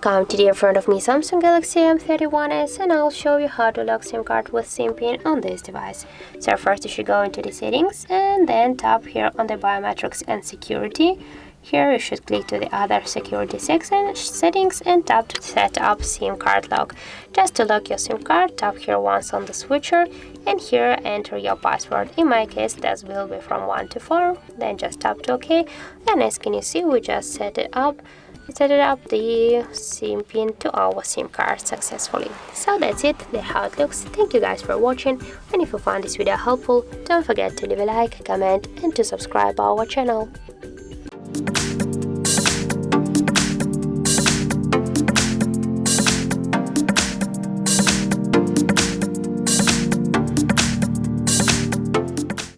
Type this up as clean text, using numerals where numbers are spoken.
Welcome, today in front of me Samsung Galaxy M31s, and I'll show you how to lock SIM card with SIM pin on this device. So first you should go into the settings and then tap here on the biometrics and security. Here you should click to the other security settings and tap to set up SIM card lock. Just to lock your SIM card, tap here once on the switcher and here enter your password. In my case that will be from 1 to 4, then just tap to OK, and as can you see we just set it up the SIM pin to our SIM card successfully. So that's it, that's how it looks. Thank you guys for watching, and if you found this video helpful, don't forget to leave a like, comment and to subscribe our channel.